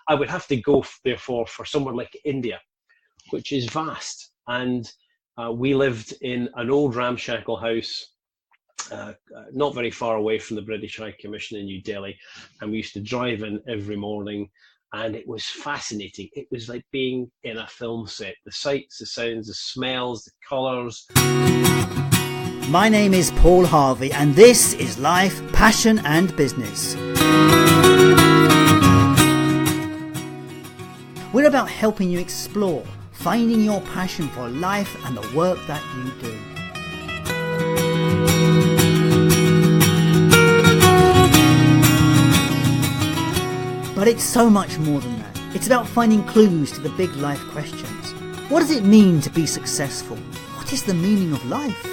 I would have to go, therefore, for somewhere like India, which is vast. And we lived in an old ramshackle house, not very far away from the British High Commission in New Delhi. And we used to drive in every morning. And it was fascinating. It was like being in a film set. The sights, the sounds, the smells, the colours. My name is Paul Harvey, and this is Life, Passion and Business. We're about helping you explore, finding your passion for life and the work that you do. But it's so much more than that. It's about finding clues to the big life questions. What does it mean to be successful? What is the meaning of life?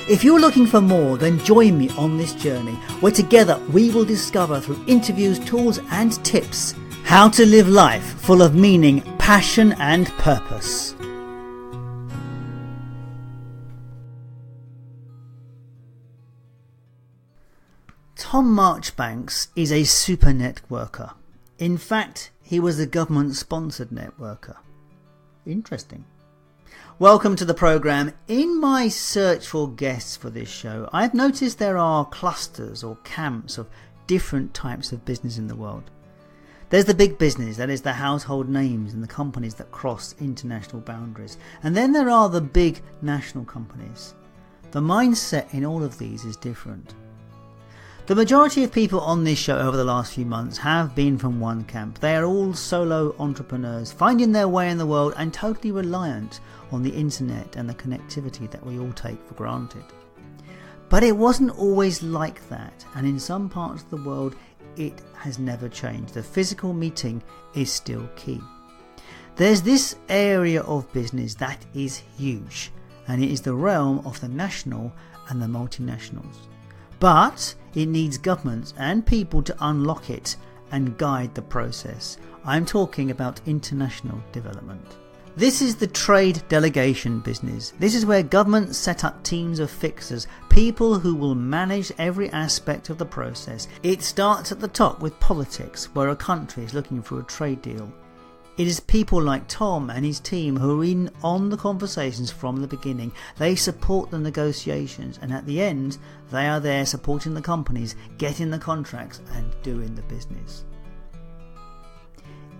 If you're looking for more, then join me on this journey where together we will discover through interviews, tools and tips how to live life full of meaning, passion and purpose. Tom Marchbanks is a super networker. In fact, he was a government-sponsored networker. Interesting. Welcome to the programme. In my search for guests for this show, I've noticed there are clusters or camps of different types of business in the world. There's the big business, that is the household names and the companies that cross international boundaries. And then there are the big national companies. The mindset in all of these is different. The majority of people on this show over the last few months have been from one camp. They are all solo entrepreneurs, finding their way in the world and totally reliant on the internet and the connectivity that we all take for granted. But it wasn't always like that, and in some parts of the world it has never changed. The physical meeting is still key. There's this area of business that is huge, and it is the realm of the national and the multinationals. But it needs governments and people to unlock it and guide the process. I'm talking about international development. This is the trade delegation business. This is where governments set up teams of fixers, people who will manage every aspect of the process. It starts at the top with politics, where a country is looking for a trade deal. It is people like Tom and his team who are in on the conversations from the beginning. They support the negotiations, and at the end they are there supporting the companies, getting the contracts and doing the business.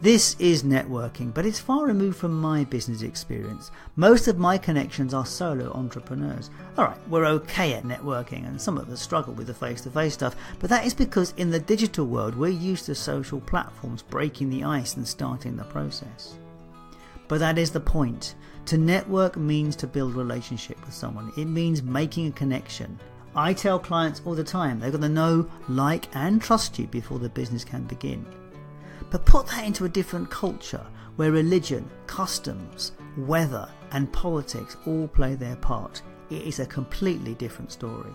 This is networking, but it's far removed from my business experience. Most of my connections are solo entrepreneurs. Alright, we're okay at networking and some of us struggle with the face-to-face stuff, but that is because in the digital world we're used to social platforms breaking the ice and starting the process. But that is the point. To network means to build a relationship with someone. It means making a connection. I tell clients all the time they've got to know, like and trust you before the business can begin. But put that into a different culture where religion, customs, weather and politics all play their part. It is a completely different story.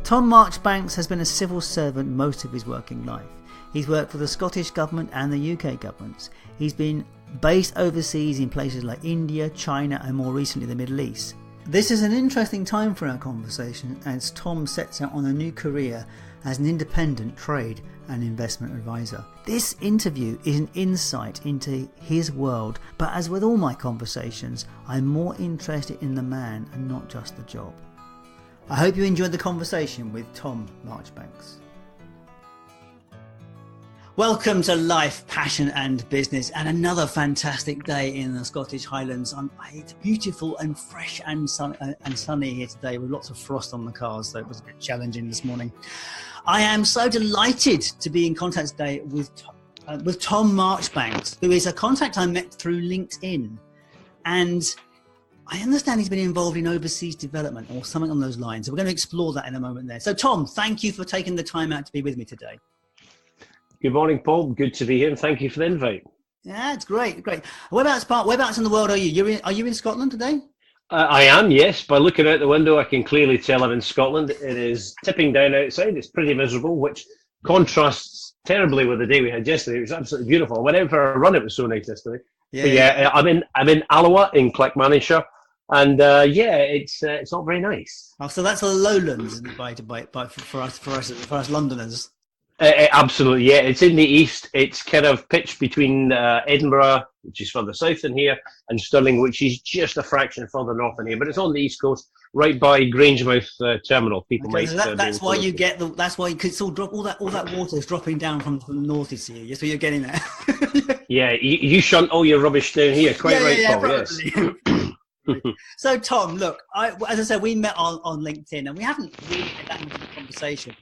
Tom Marchbanks has been a civil servant most of his working life. He's worked for the Scottish Government and the UK governments. He's been based overseas in places like India, China and more recently the Middle East. This is an interesting time for our conversation as Tom sets out on a new career as an independent trade and investment advisor. This interview is an insight into his world, but as with all my conversations, I'm more interested in the man and not just the job. I hope you enjoyed the conversation with Tom Marchbanks. Welcome to Life, Passion and Business, and another fantastic day in the Scottish Highlands. It's beautiful and fresh and sunny here today with lots of frost on the cars, so it was a bit challenging this morning. I am so delighted to be in contact today with Tom Marchbanks, who is a contact I met through LinkedIn. And I understand he's been involved in overseas development or something on those lines. So we're going to explore that in a moment there. So Tom, thank you for taking the time out to be with me today. Good morning, Paul. Good to be here, and thank you for the invite. Yeah, it's great. Whereabouts in the world are you? Are you in Scotland today? I am, yes. By looking out the window, I can clearly tell I'm in Scotland. It is tipping down outside. It's pretty miserable, which contrasts terribly with the day we had yesterday. It was absolutely beautiful. I went out for a run. It was so nice yesterday. I'm in Alloa in Clackmannanshire, And yeah, it's not very nice. Oh, so that's the lowlands for us Londoners. Absolutely, yeah. It's in the east. It's kind of pitched between Edinburgh, which is further south in here, and Stirling, which is just a fraction further north in here. But it's on the east coast, right by Grangemouth Terminal. People Okay, might so be that's able to why you locate. get that's why it's all that water is dropping down from the north, you see. So you're getting that. Yeah, you shunt all your rubbish down here. Quite right, Paul. Yes. Probably. So Tom, look, as I said, we met on LinkedIn, and we haven't really had that much of a conversation.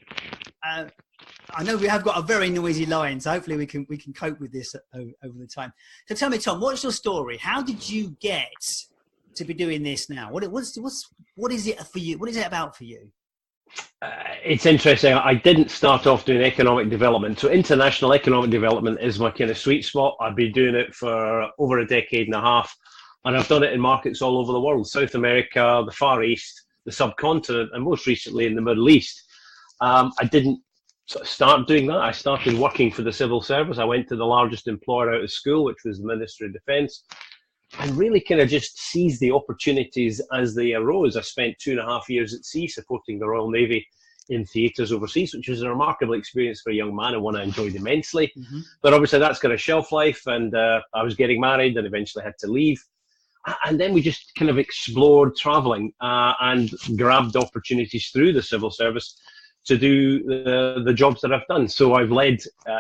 I know we have got a very noisy line, so hopefully we can cope with this over the time. So tell me, Tom, what's your story? How did you get to be doing this now? What is it for you? What is it about for you? It's interesting. I didn't start off doing economic development. So international economic development is my kind of sweet spot. I've been doing it for over a decade and a half, and I've done it in markets all over the world: South America, the Far East, the subcontinent, and most recently in the Middle East. I didn't sort of start doing that. I started working for the civil service. I went to the largest employer out of school, which was the Ministry of Defence, and really kind of just seized the opportunities as they arose. I spent 2.5 years at sea supporting the Royal Navy in theatres overseas, which was a remarkable experience for a young man and one I enjoyed immensely. Mm-hmm. But obviously that's got a shelf life, and I was getting married and eventually had to leave. And then we just kind of explored travelling and grabbed opportunities through the civil service to do the jobs that I've done. So I've led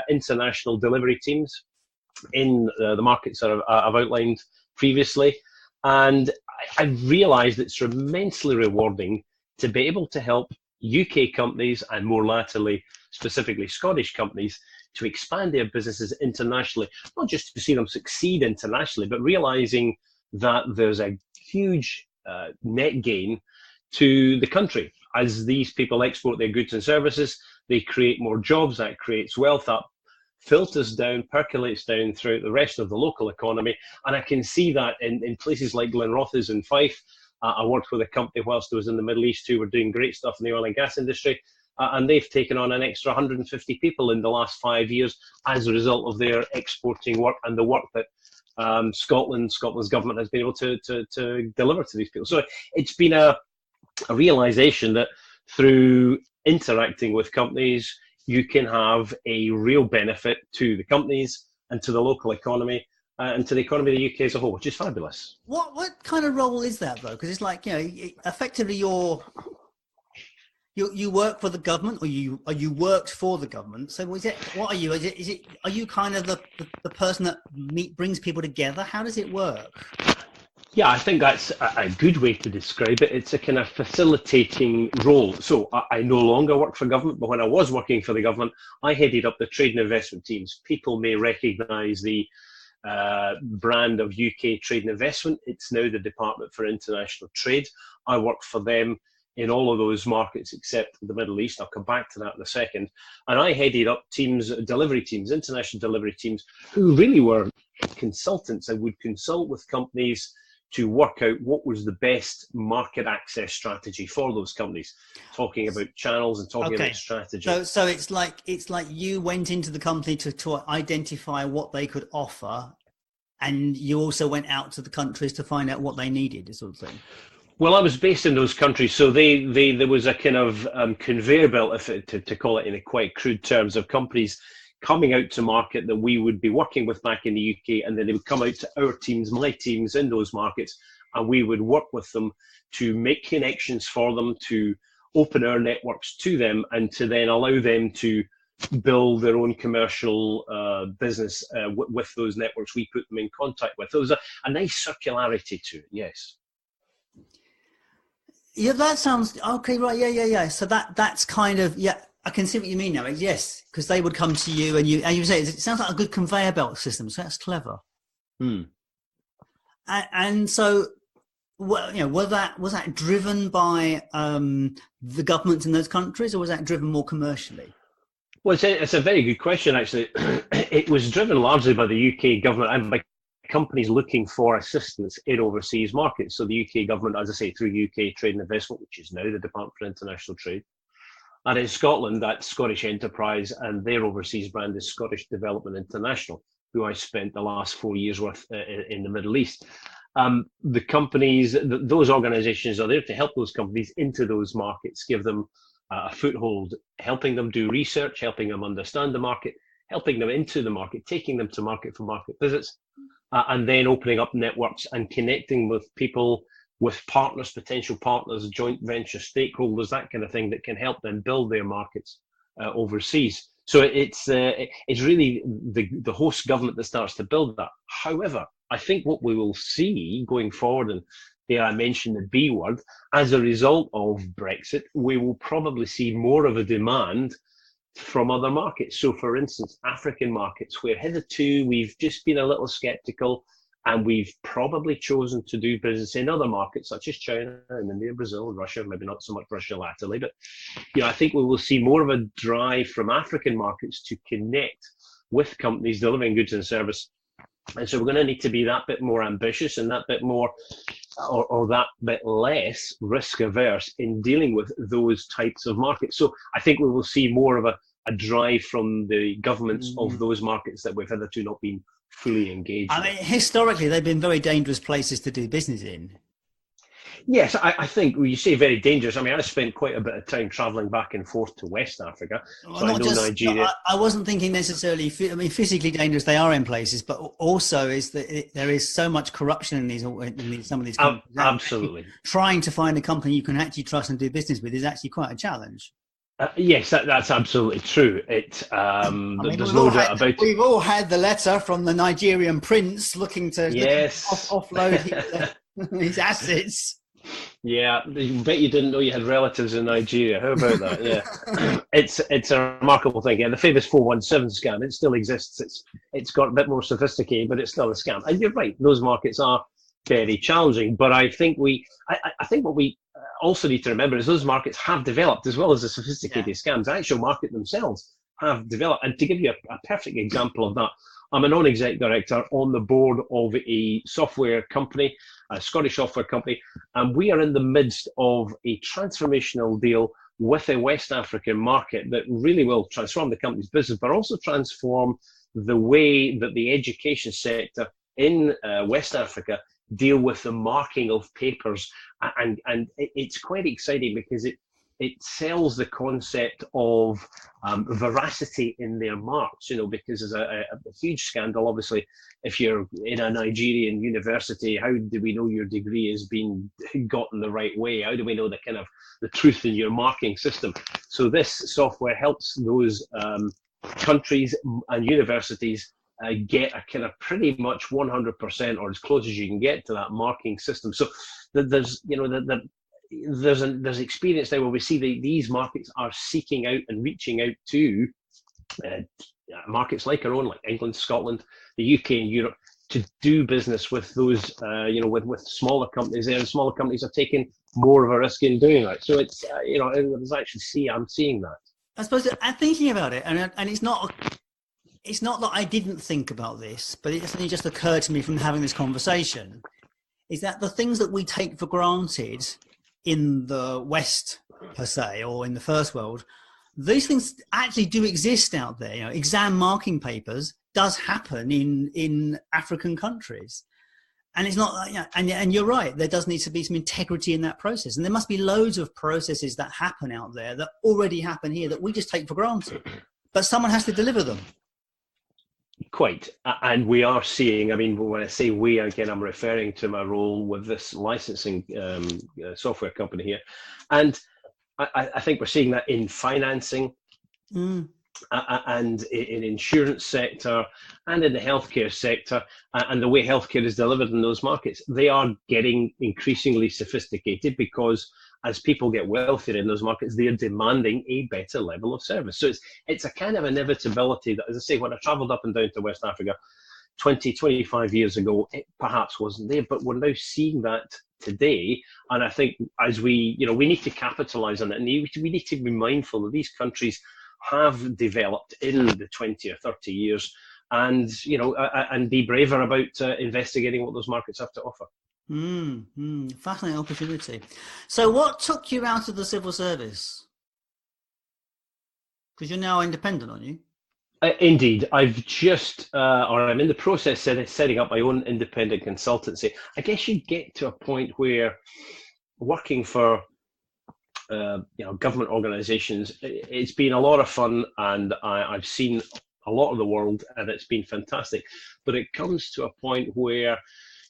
international delivery teams in the markets that I've outlined previously. And I've realised it's immensely rewarding to be able to help UK companies, and more latterly, specifically Scottish companies, to expand their businesses internationally, not just to see them succeed internationally, but realising that there's a huge net gain to the country. As these people export their goods and services, they create more jobs, that creates wealth, that filters down, percolates down throughout the rest of the local economy. And I can see that in places like Glenrothes in Fife. I worked with a company whilst I was in the Middle East who were doing great stuff in the oil and gas industry. And they've taken on an extra 150 people in the last 5 years as a result of their exporting work and the work that Scotland's government has been able to deliver to these people. So it's been a realization that through interacting with companies, you can have a real benefit to the companies and to the local economy and to the economy of the UK as a whole, which is fabulous. What kind of role is that, though? Because it's like, effectively you work for the government, or you worked for the government. So what are you? Are you kind of the person that brings people together? How does it work? Yeah, I think that's a good way to describe it. It's a kind of facilitating role. So I no longer work for government, but when I was working for the government, I headed up the trade and investment teams. People may recognise the brand of UK Trade and Investment. It's now the Department for International Trade. I worked for them in all of those markets except the Middle East. I'll come back to that in a second. And I headed up teams, delivery teams, international delivery teams, who really were consultants. I would consult with companies to work out what was the best market access strategy for those companies, talking about channels and talking about strategy. So it's like you went into the company to identify what they could offer, and you also went out to the countries to find out what they needed, sort of thing. Well, I was based in those countries, so there was a kind of conveyor belt, to call it in a quite crude terms, of companies coming out to market that we would be working with back in the UK, and then they would come out to our teams, my teams in those markets, and we would work with them to make connections for them, to open our networks to them, and to then allow them to build their own commercial business with those networks we put them in contact with. There was a nice circularity to it, yes. Yeah, that sounds okay, right? Yeah. So that's kind of, yeah, I can see what you mean now. Yes, because they would come to you, and you say it sounds like a good conveyor belt system. So that's clever. And so, well, was that driven by the governments in those countries, or was that driven more commercially? Well, it's a very good question, actually. It was driven largely by the UK government and by companies looking for assistance in overseas markets. So the UK government, as I say, through UK Trade and Investment, which is now the Department for International Trade. And in Scotland, that's Scottish Enterprise, and their overseas brand is Scottish Development International, who I spent the last 4 years with in the Middle East. the companies, those organizations are there to help those companies into those markets, give them a foothold, helping them do research, helping them understand the market, helping them into the market, taking them to market for market visits, and then opening up networks and connecting with people, with partners, potential partners, joint venture stakeholders, that kind of thing, that can help them build their markets overseas. So it's really the host government that starts to build that. However, I think what we will see going forward, and here I mentioned the B word, as a result of Brexit, we will probably see more of a demand from other markets. So for instance, African markets, where hitherto we've just been a little skeptical, and we've probably chosen to do business in other markets such as China and India, Brazil, Russia, maybe not so much Russia latterly, but I think we will see more of a drive from African markets to connect with companies delivering goods and service. And so we're going to need to be that bit more ambitious and that bit more, or that bit less risk averse in dealing with those types of markets. So I think we will see more of a drive from the governments of those markets that we've hitherto not been fully engaged I mean, historically, they've been very dangerous places to do business in. Yes, I think when you say very dangerous, I mean, I spent quite a bit of time traveling back and forth to West Africa. Well, so I know Nigeria. I wasn't thinking necessarily, I mean, physically dangerous they are in places, but also is that there is so much corruption in some of these countries. Absolutely. Trying to find a company you can actually trust and do business with is actually quite a challenge. Yes, that's absolutely true. There's no doubt about it. We've all had the letter from the Nigerian prince looking to offload his assets. Yeah, I bet you didn't know you had relatives in Nigeria. How about that? Yeah, it's a remarkable thing. Yeah, the famous 417 scam, it still exists. It's got a bit more sophisticated, but it's still a scam. And you're right, those markets are very challenging. But I think I think what we also need to remember is those markets have developed, as well as the sophisticated scams. The actual market themselves have developed. And to give you a perfect example of that, I'm a non-exec director on the board of a software company, a Scottish software company, and we are in the midst of a transformational deal with a West African market that really will transform the company's business, but also transform the way that the education sector in West Africa deal with the marking of papers. And it's quite exciting because it sells the concept of veracity in their marks, because there's a huge scandal. Obviously, if you're in a Nigerian university, how do we know your degree is being gotten the right way? How do we know the truth in your marking system? So this software helps those countries and universities get a kind of pretty much 100% or as close as you can get to that marking system. So there's experience now where we see these markets are seeking out and reaching out to markets like our own, like England, Scotland, the UK, and Europe, to do business with those, with smaller companies there. And smaller companies are taking more of a risk in doing that. So it's, I'm seeing that. I suppose I'm thinking about it, and it's not that I didn't think about this, but it suddenly just occurred to me from having this conversation, is that the things that we take for granted in the West, per se, or in the first world, these things actually do exist out there. Exam marking papers does happen in African countries. And it's not like, and you're right, there does need to be some integrity in that process. And there must be loads of processes that happen out there that already happen here that we just take for granted. But someone has to deliver them. Quite. And we are seeing, when I say we, again, I'm referring to my role with this licensing software company here. And I think we're seeing that in financing and in insurance sector and in the healthcare sector, and the way healthcare is delivered in those markets. They are getting increasingly sophisticated because as people get wealthier in those markets, they're demanding a better level of service. So it's a kind of inevitability that, as I say, when I traveled up and down to West Africa 25 years ago, it perhaps wasn't there, but we're now seeing that today. And I think as we need to capitalize on it, and we need to be mindful that these countries have developed in the 20 or 30 years, and and be braver about investigating what those markets have to offer. Fascinating opportunity. So what took you out of the civil service? Because you're now independent, aren't you? Indeed, I've just, or I'm in the process of setting up my own independent consultancy. I guess you get to a point where working for government organisations, it's been a lot of fun, and I've seen a lot of the world, and it's been fantastic. But it comes to a point where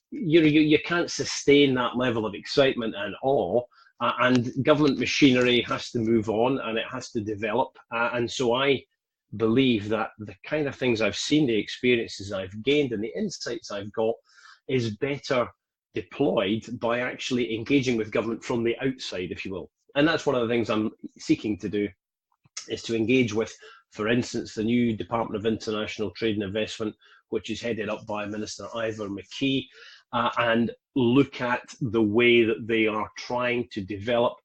you can't sustain that level of excitement and awe, and government machinery has to move on and it has to develop. And so I believe that the kind of things I've seen, the experiences I've gained, and the insights I've got is better deployed by actually engaging with government from the outside, if you will. And that's one of the things I'm seeking to do, is to engage with, for instance, the new Department of International Trade and Investment, which is headed up by Minister Ivor McKee, and look at the way that they are trying to develop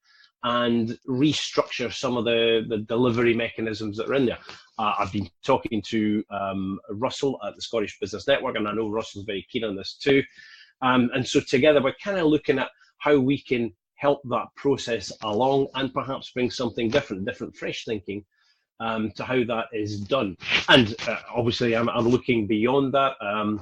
and restructure some of the delivery mechanisms that are in there. I've been talking to Russell at the Scottish Business Network, and I know Russell's very keen on this too. And so together we're kind of looking at how we can help that process along and perhaps bring something different fresh thinking to how that is done. And obviously I'm looking beyond that. I'm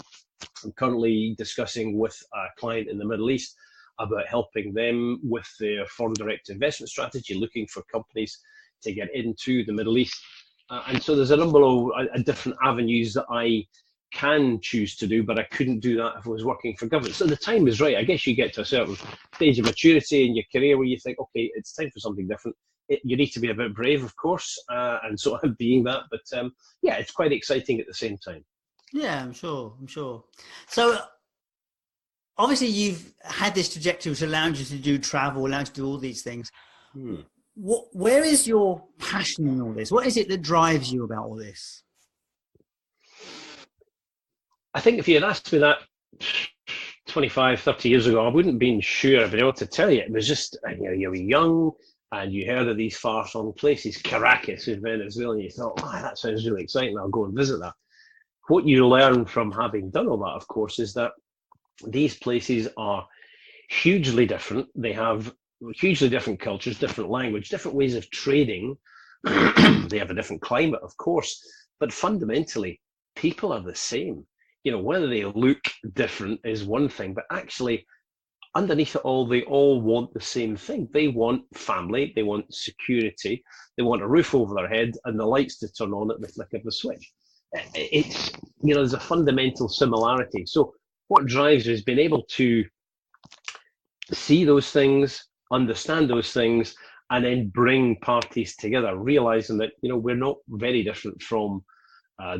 currently discussing with a client in the Middle East about helping them with their foreign direct investment strategy, looking for companies to get into the Middle East. And so there's a number of different avenues that I can choose to do, but I couldn't do that if I was working for government. So the time is right. I guess you get to a certain stage of maturity in your career where you think, okay, it's time for something different. You need to be a bit brave, of course, and so I'm being that. But yeah, it's quite exciting at the same time. Yeah, I'm sure. So obviously you've had this trajectory which allowed you to do travel, allowed you to do all these things. Where is your passion in all this? What is it that drives you about all this? I think if you had asked me that 25, 30 years ago, I wouldn't have been sure I'd be able to tell you. It was just, you were young and you heard of these far-flung places, Caracas in Venezuela, and you thought, oh, that sounds really exciting, I'll go and visit that. What you learn from having done all that, of course, is that these places are hugely different. They have hugely different cultures, different language, different ways of trading. They have a different climate, of course, but fundamentally, people are the same. Whether they look different is one thing, but actually, underneath it all, they all want the same thing. They want family, they want security, they want a roof over their head, and the lights to turn on at the flick of the switch. It's, there's a fundamental similarity. So what drives is being able to see those things, understand those things, and then bring parties together, realizing that, we're not very different from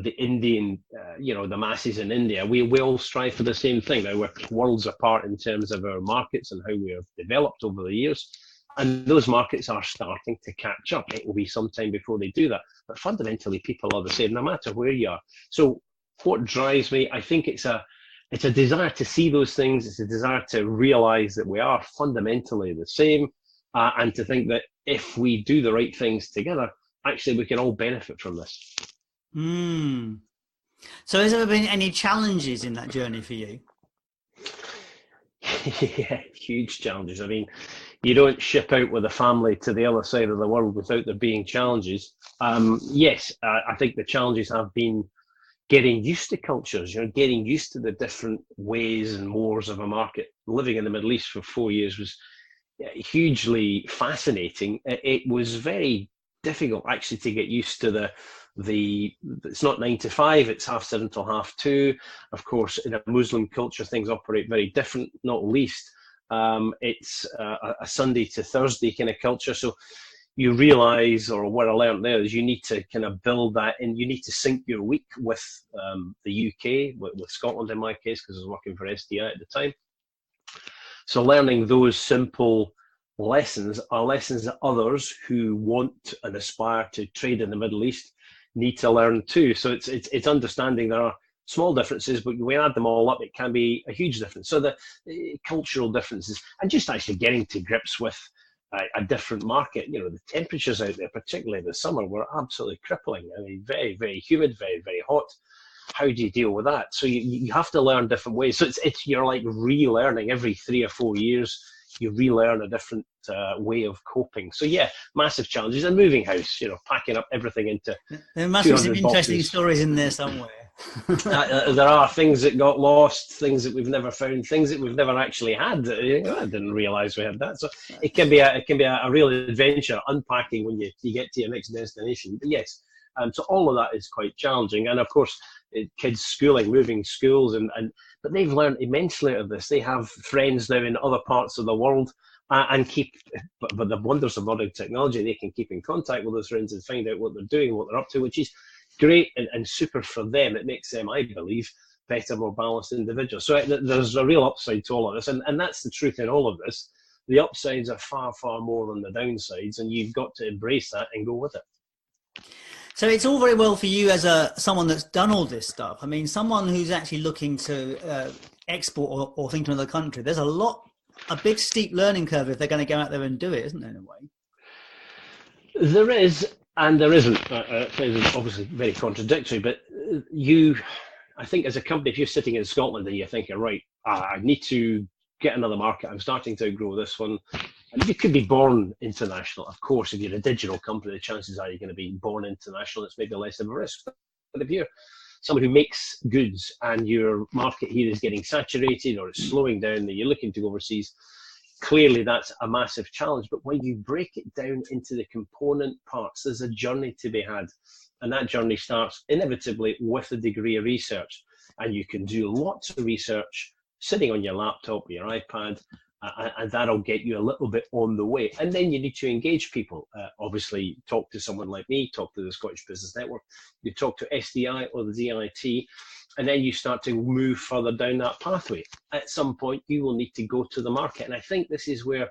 the Indian, the masses in India. We all strive for the same thing. Now, we're worlds apart in terms of our markets and how we have developed over the years. And those markets are starting to catch up. It will be some time before they do that. But fundamentally, people are the same, no matter where you are. So what drives me, I think it's a desire to see those things. It's a desire to realize that we are fundamentally the same, and to think that if we do the right things together, actually we can all benefit from this. So has there been any challenges in that journey for you? Yeah, huge challenges. I mean, you don't ship out with a family to the other side of the world without there being challenges. Yes, I think the challenges have been getting used to cultures, getting used to the different ways and mores of a market. Living in the Middle East for 4 years was hugely fascinating. It was very difficult actually to get used to the it's not 9 to 5, it's 7:30 till 2:30. Of course, in a Muslim culture, things operate very different, not least. It's a Sunday to Thursday kind of culture. So you realize, or what I learned there, is you need to kind of build that in. You need to sync your week with the UK, with Scotland in my case, because I was working for SDI at the time. So learning those simple lessons are lessons that others who want and aspire to trade in the Middle East need to learn too. So it's understanding there are small differences, but when we add them all up, it can be a huge difference. So the cultural differences, and just actually getting to grips with a different market. The temperatures out there, particularly in the summer, were absolutely crippling. I mean, very, very humid, very, very hot. How do you deal with that? So you have to learn different ways. So it's you're like relearning every 3 or 4 years. You relearn a different way of coping. So yeah, massive challenges. And moving house, packing up everything into there must be some interesting boxes. Stories in there somewhere. There are things that got lost, things that we've never found, things that we've never actually had. I didn't realise we had that. So it can be a real adventure unpacking when you get to your next destination. But yes, so all of that is quite challenging. And of course, kids schooling, moving schools, but they've learned immensely out of this. They have friends now in other parts of the world. But the wonders of modern technology, they can keep in contact with those friends and find out what they're doing, what they're up to, which is great and super for them. It makes them, I believe, better, more balanced individuals. So there's a real upside to all of this, and that's the truth in all of this. The upsides are far, far more than the downsides, and you've got to embrace that and go with it. So it's all very well for you as someone that's done all this stuff. I mean, someone who's actually looking to export or think to another country, there's a big steep learning curve if they're going to go out there and do it, isn't there, in a way? There is, and there isn't. It's obviously very contradictory, but I think as a company, if you're sitting in Scotland and you're thinking, right, I need to get another market, I'm starting to grow this one, and you could be born international. Of course, if you're a digital company, the chances are you're going to be born international. It's maybe less of a risk. But if you're someone who makes goods and your market here is getting saturated or it's slowing down and you're looking to go overseas, clearly that's a massive challenge. But when you break it down into the component parts, there's a journey to be had. And that journey starts inevitably with a degree of research. And you can do lots of research sitting on your laptop or your iPad, and that'll get you a little bit on the way. And then you need to engage people. Obviously, talk to someone like me, talk to the Scottish Business Network, you talk to SDI or the DIT, and then you start to move further down that pathway. At some point, you will need to go to the market. And I think this is where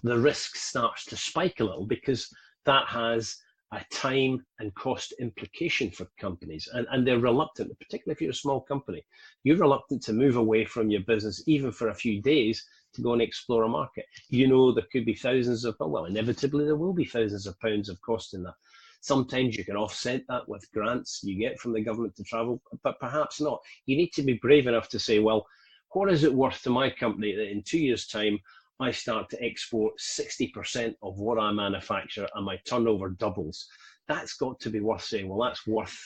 the risk starts to spike a little, because that has a time and cost implication for companies, and they're reluctant, particularly if you're a small company, you're reluctant to move away from your business even for a few days to go and explore a market. There could be inevitably there will be thousands of pounds of cost in that. Sometimes you can offset that with grants you get from the government to travel, but perhaps not. You need to be brave enough to say, well, what is it worth to my company that in 2 years' time I start to export 60% of what I manufacture and my turnover doubles? That's got to be worth saying, well, that's worth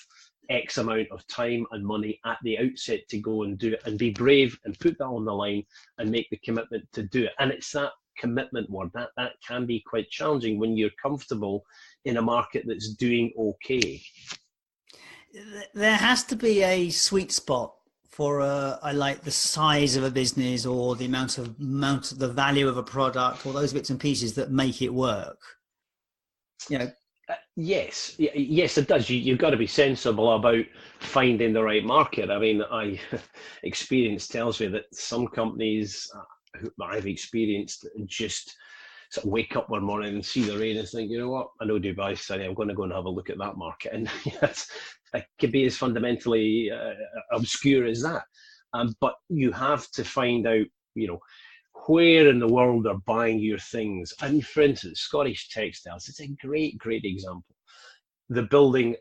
X amount of time and money at the outset to go and do it, and be brave and put that on the line and make the commitment to do it. And it's that commitment word that can be quite challenging when you're comfortable in a market that's doing okay. There has to be a sweet spot for I like the size of a business or the amount of the value of a product or those bits and pieces that make it work. Yes, it does. You've got to be sensible about finding the right market. I mean, experience tells me that some companies who I've experienced just sort of wake up one morning and see the rain and think, you know what, I know Dubai's sunny, I'm going to go and have a look at that market. And it could be as fundamentally obscure as that. But you have to find out, where in the world are buying your things. And for instance, Scottish Textiles, it's a great example. They're building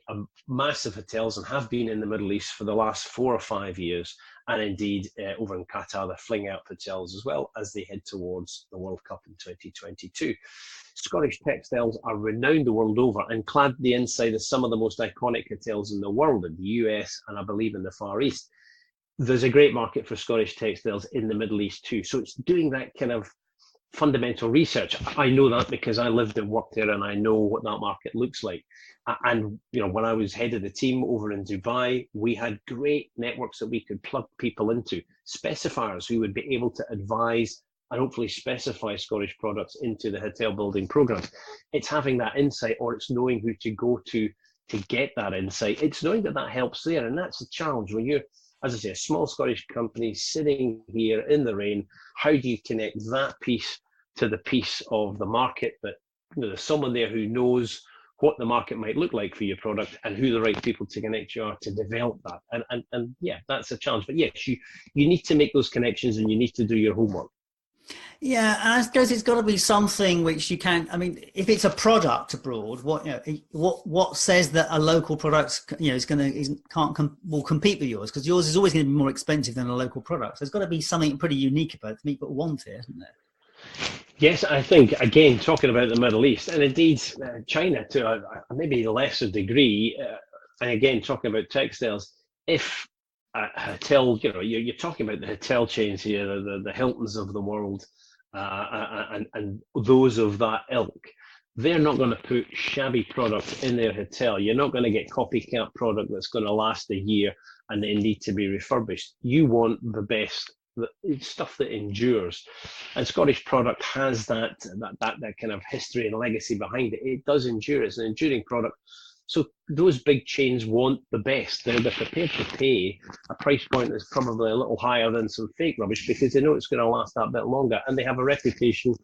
massive hotels and have been in the Middle East for the last 4 or 5 years. And indeed, over in Qatar, they're flinging out hotels as well as they head towards the World Cup in 2022. Scottish Textiles are renowned the world over and clad the inside of some of the most iconic hotels in the world, in the US and I believe in the Far East. There's a great market for Scottish Textiles in the Middle East too. So it's doing that kind of fundamental research. I know that because I lived and worked there and I know what that market looks like. And when I was head of the team over in Dubai, we had great networks that we could plug people into, specifiers who would be able to advise and hopefully specify Scottish products into the hotel building programs. It's having that insight, or it's knowing who to go to get that insight. It's knowing that helps there, and that's the challenge when you're, as I say, a small Scottish company sitting here in the rain. How do you connect that piece to the piece of the market that there's someone there who knows what the market might look like for your product and who the right people to connect you are to develop that. And yeah, that's a challenge. But yes, you need to make those connections and you need to do your homework. Yeah, and I suppose it's got to be something which you can. I mean, if it's a product abroad, what says that a local product will compete with yours? Because yours is always going to be more expensive than a local product. So there's got to be something pretty unique about it to make people want it, isn't there? Yes, I think, again, talking about the Middle East, and indeed China to a maybe lesser degree, and again, talking about textiles, if a hotel, you're talking about the hotel chains here, the Hiltons of the world, and those of that ilk, they're not going to put shabby product in their hotel. You're not going to get copycat product that's going to last a year and then need to be refurbished. You want the best, the stuff that endures, and Scottish product has that kind of history and legacy behind it. It does endure. It's an enduring product. So those big chains want the best. They're prepared to pay a price point that's probably a little higher than some fake rubbish because they know it's going to last that bit longer, and they have a reputation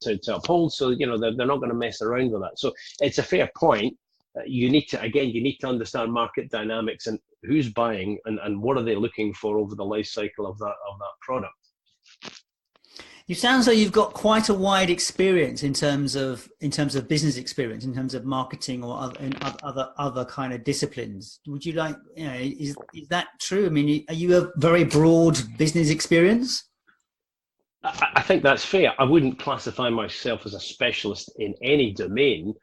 to uphold. So they're not going to mess around with that. So it's a fair point. You need to understand market dynamics and who's buying and what are they looking for over the life cycle of that product. You sound as though you've got quite a wide experience in terms of business experience, in terms of marketing or other kind of disciplines. Would you like, is that true? I mean, are you a very broad business experience? I think that's fair. I wouldn't classify myself as a specialist in any domain.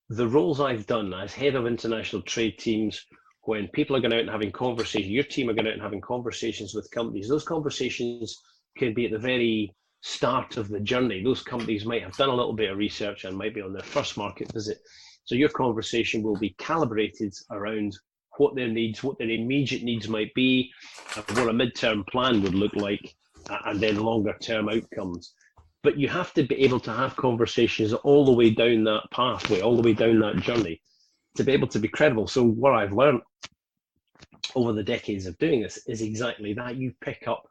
The roles I've done as head of international trade teams, when people are going out and having conversations, your team are going out and having conversations with companies, those conversations can be at the very start of the journey. Those companies might have done a little bit of research and might be on their first market visit. So your conversation will be calibrated around what their needs, what their immediate needs might be, what a midterm plan would look like, and then longer term outcomes. But you have to be able to have conversations all the way down that pathway, all the way down that journey, to be able to be credible. So what I've learned over the decades of doing this is exactly that. You pick up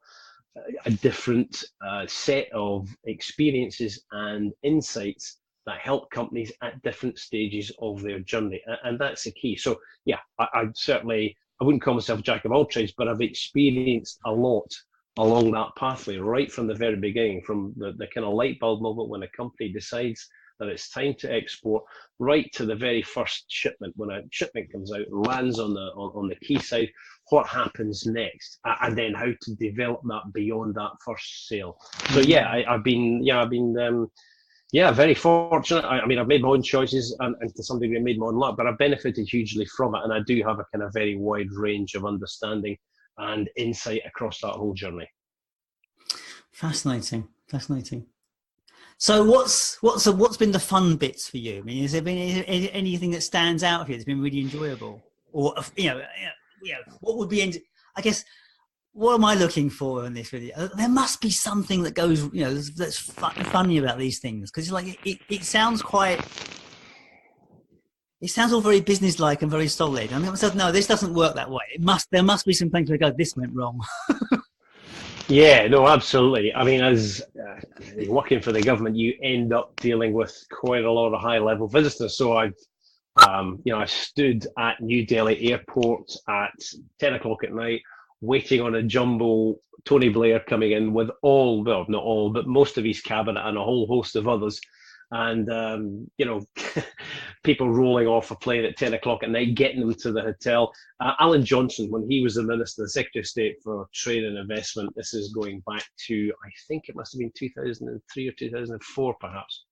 a different set of experiences and insights that help companies at different stages of their journey. And that's the key. So yeah, I wouldn't call myself a jack of all trades, but I've experienced a lot along that pathway right from the very beginning, from the kind of light bulb moment when a company decides that it's time to export, right to the very first shipment. When a shipment comes out and lands on the quayside, what happens next, and then how to develop that beyond that first sale. So yeah, I've been very fortunate. I mean, I've made my own choices and to some degree made my own luck, but I've benefited hugely from it, and I do have a kind of very wide range of understanding and insight across that whole journey. Fascinating. So what's been the fun bits for you? I mean, has there been anything that stands out here that's been really enjoyable, or what would be? I guess what am I looking for in this video? There must be something that goes, that's funny about these things, because like it sounds quite. It sounds all very businesslike and very solid. I mean, no, this doesn't work that way. There must be some things where this went wrong. Yeah, no, absolutely. I mean, as working for the government, you end up dealing with quite a lot of high-level visitors. So I stood at New Delhi Airport at 10 o'clock at night, waiting on a jumbo Tony Blair coming in with not all, but most of his cabinet and a whole host of others. And, people rolling off a plane at 10 o'clock at night, getting them to the hotel. Alan Johnson, when he was the Minister, the Secretary of State for Trade and Investment, this is going back to, I think it must have been 2003 or 2004, perhaps.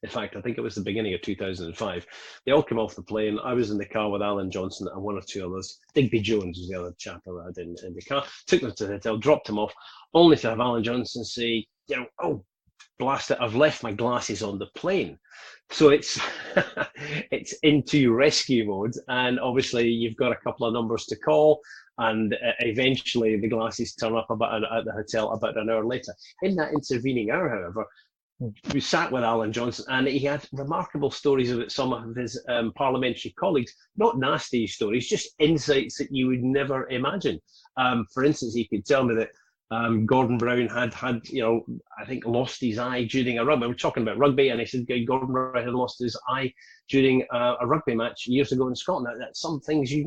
In fact, I think it was the beginning of 2005. They all came off the plane. I was in the car with Alan Johnson and one or two others. Digby Jones was the other chap I had in the car. Took them to the hotel, dropped them off, only to have Alan Johnson say, oh, blast it, I've left my glasses on the plane. So it's it's into rescue mode, and obviously you've got a couple of numbers to call, and eventually the glasses turn up at the hotel about an hour later. In that intervening hour, however, we sat with Alan Johnson, and he had remarkable stories about some of his parliamentary colleagues. Not nasty stories, just insights that you would never imagine. For instance, he could tell me that Gordon Brown had I think lost his eye during a rugby. We're talking about rugby, and he said Gordon Brown had lost his eye during a rugby match years ago in Scotland. That's some things you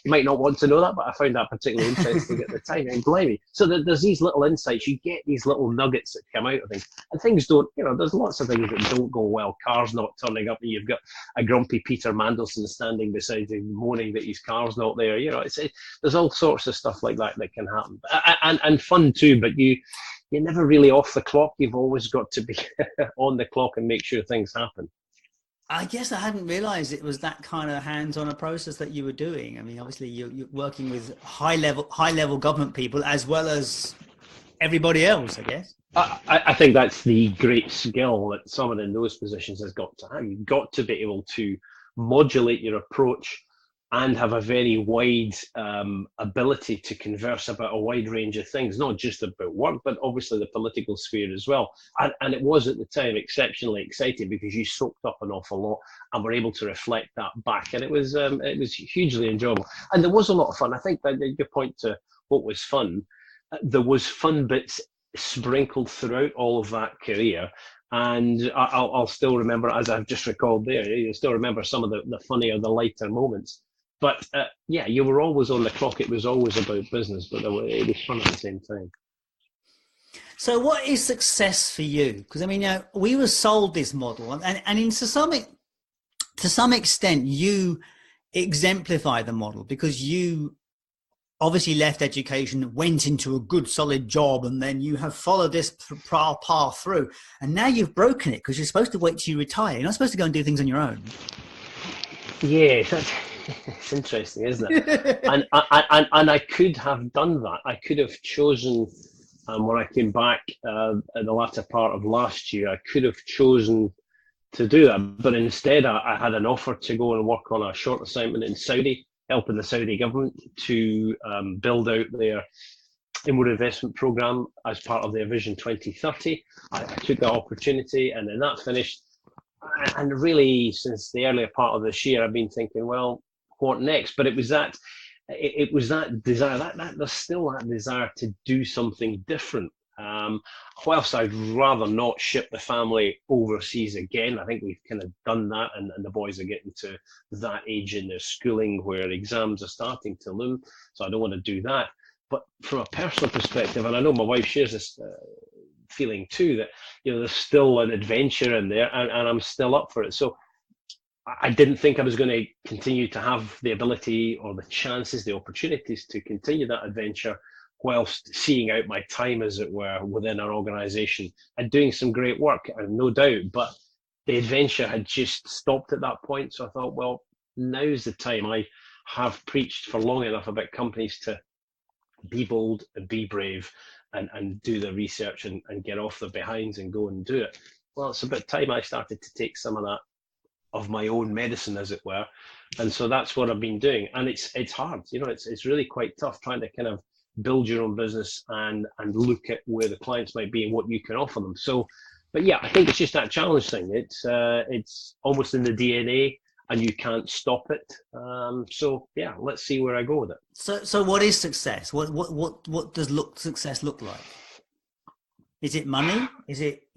might not want to know that, but I found that particularly interesting at the time. And blimey, so there's these little insights. You get these little nuggets that come out of things, and things don't. There's lots of things that don't go well. Cars not turning up, and you've got a grumpy Peter Mandelson standing beside him, moaning that his car's not there. There's all sorts of stuff like that can happen, and fun too. But you're never really off the clock. You've always got to be on the clock and make sure things happen. I guess I hadn't realized it was that kind of hands-on a process that you were doing. I mean, obviously you're working with high level government people as well as everybody else, I guess. I think that's the great skill that someone in those positions has got to have. You've got to be able to modulate your approach and have a very wide ability to converse about a wide range of things, not just about work, but obviously the political sphere as well. And it was at the time exceptionally exciting because you soaked up an awful lot and were able to reflect that back. And it was hugely enjoyable. And there was a lot of fun. I think that your point to what was fun, there was fun bits sprinkled throughout all of that career. And I'll still remember, as I've just recalled there, you'll still remember some of the funnier, the lighter moments. But yeah, you were always on the clock. It was always about business, but it was fun at the same time. So what is success for you? Because I mean, we were sold this model, and to some extent, you exemplify the model because you obviously left education, went into a good solid job, and then you have followed this path through. And now you've broken it because you're supposed to wait till you retire. You're not supposed to go and do things on your own. Yes, it's interesting, isn't it? and I could have done that. I could have chosen, when I came back in the latter part of last year, I could have chosen to do that. But instead, I had an offer to go and work on a short assignment in Saudi, helping the Saudi government to build out their inward investment program as part of their Vision 2030. I took that opportunity, and then that finished. And really, since the earlier part of this year, I've been thinking, well, what next? But it was that desire, that there's still that desire to do something different. Whilst I'd rather not ship the family overseas again, I think we've kind of done that, and the boys are getting to that age in their schooling where exams are starting to loom. So I don't want to do that. But from a personal perspective, and I know my wife shares this feeling too, that there's still an adventure in there, and I'm still up for it. So I didn't think I was going to continue to have the ability or the chances, the opportunities to continue that adventure whilst seeing out my time, as it were, within our organisation and doing some great work, and no doubt. But the adventure had just stopped at that point. So I thought, well, now's the time. I have preached for long enough about companies to be bold and be brave and do the research and get off their behinds and go and do it. Well, it's about time I started to take some of that of my own medicine, as it were. And so that's what I've been doing. And it's hard, it's really quite tough trying to kind of build your own business and look at where the clients might be and what you can offer them. So, but yeah, I think it's just that challenge thing. It's almost in the DNA, and you can't stop it. So yeah, let's see where I go with it. So what is success? What does success look like? Is it money? Is it?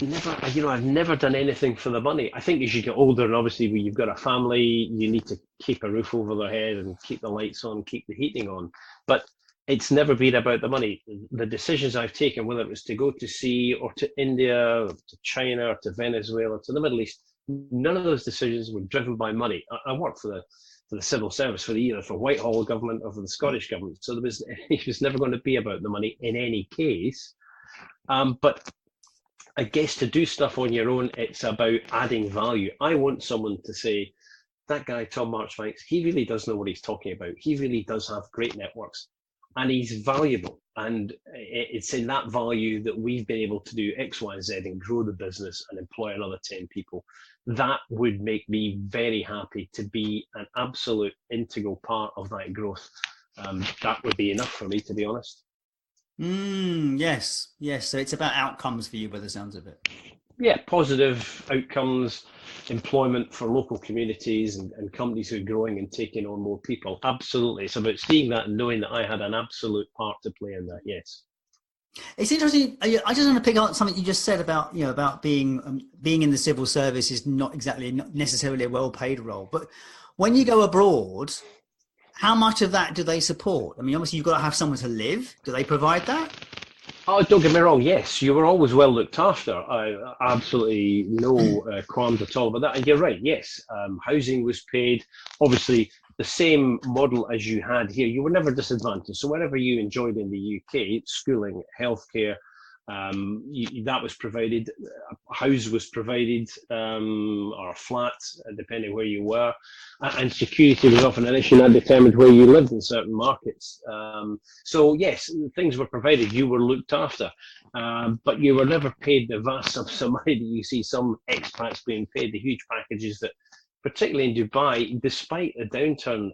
Never, I've never done anything for the money. I think as you get older, and obviously when you've got a family, you need to keep a roof over their head and keep the lights on, keep the heating on. But it's never been about the money. The decisions I've taken, whether it was to go to sea or to India, or to China, or to Venezuela, to the Middle East, none of those decisions were driven by money. I worked for the civil service, for either for Whitehall government or for the Scottish government. So it was never going to be about the money in any case. But I guess to do stuff on your own, it's about adding value. I want someone to say, that guy, Tom Marchbanks, he really does know what he's talking about. He really does have great networks, and he's valuable. And it's in that value that we've been able to do X, Y, Z and grow the business and employ another 10 people. That would make me very happy to be an absolute integral part of that growth. That would be enough for me, to be honest. Yes. So it's about outcomes for you, by the sounds of it. Yeah, positive outcomes, employment for local communities and companies who are growing and taking on more people. Absolutely. It's about seeing that and knowing that I had an absolute part to play in that. Yes. It's interesting. I just want to pick up something you just said about, about being in the civil service is not necessarily a well-paid role. But when you go abroad, how much of that do they support? I mean, obviously you've got to have somewhere to live. Do they provide that? Oh, don't get me wrong. Yes, you were always well looked after. I absolutely no qualms at all about that. And you're right. Yes, housing was paid. Obviously, the same model as you had here. You were never disadvantaged. So whatever you enjoyed in the UK, schooling, healthcare, that was provided, a house was provided, or a flat, depending where you were, and security was often an issue that determined where you lived in certain markets. So yes, things were provided, you were looked after, but you were never paid the vast sums of money that you see some expats being paid, the huge packages that, particularly in Dubai, despite a downturn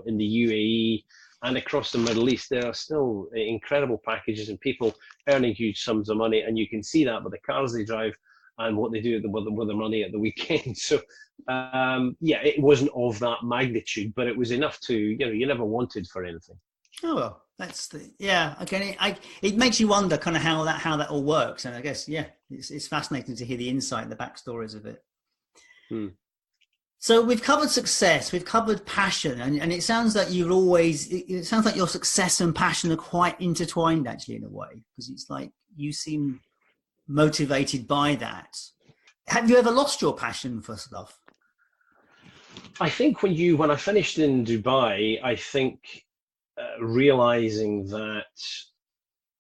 in the UAE, and across the Middle East, there are still incredible packages and people earning huge sums of money. And you can see that with the cars they drive and what they do with the money at the weekend. So, yeah, it wasn't of that magnitude, but it was enough to, you never wanted for anything. Oh, well, okay. It makes you wonder kind of how that all works. And I guess, yeah, it's fascinating to hear the insight and the backstories of it. So we've covered success, we've covered passion, and it sounds like it sounds like your success and passion are quite intertwined actually in a way, because it's like you seem motivated by that. Have you ever lost your passion for stuff? I think when I finished in Dubai, I think realizing that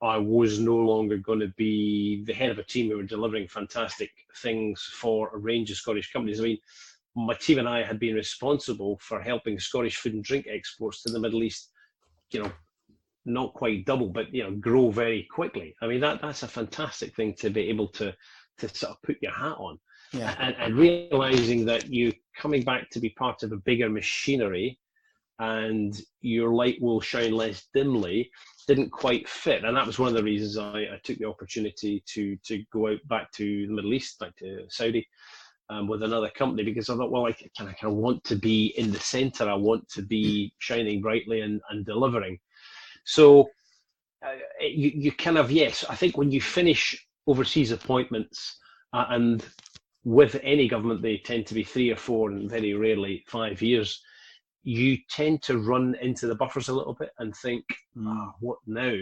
I was no longer going to be the head of a team who were delivering fantastic things for a range of Scottish companies. I mean, my team and I had been responsible for helping Scottish food and drink exports to the Middle East, not quite double, but, grow very quickly. I mean, that's a fantastic thing to be able to sort of put your hat on. Yeah. And realizing that you coming back to be part of a bigger machinery and your light will shine less dimly didn't quite fit. And that was one of the reasons I took the opportunity to go out back to the Middle East, back to Saudi, with another company, because I thought, well, I kind of want to be in the center. I want to be shining brightly and delivering. So you kind of, yes, I think when you finish overseas appointments, and with any government, they tend to be 3 or 4 and very rarely 5 years, you tend to run into the buffers a little bit and think, what now?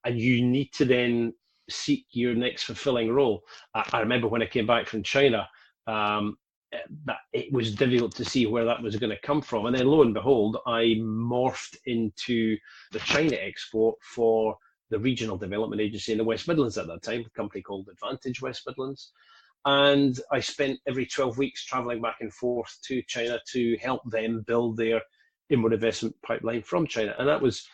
And you need to then seek your next fulfilling role. I remember when I came back from China, that it was difficult to see where that was going to come from. And then lo and behold, I morphed into the China export for the Regional Development Agency in the West Midlands at that time, a company called Advantage West Midlands. And I spent every 12 weeks traveling back and forth to China to help them build their inward investment pipeline from China. And that was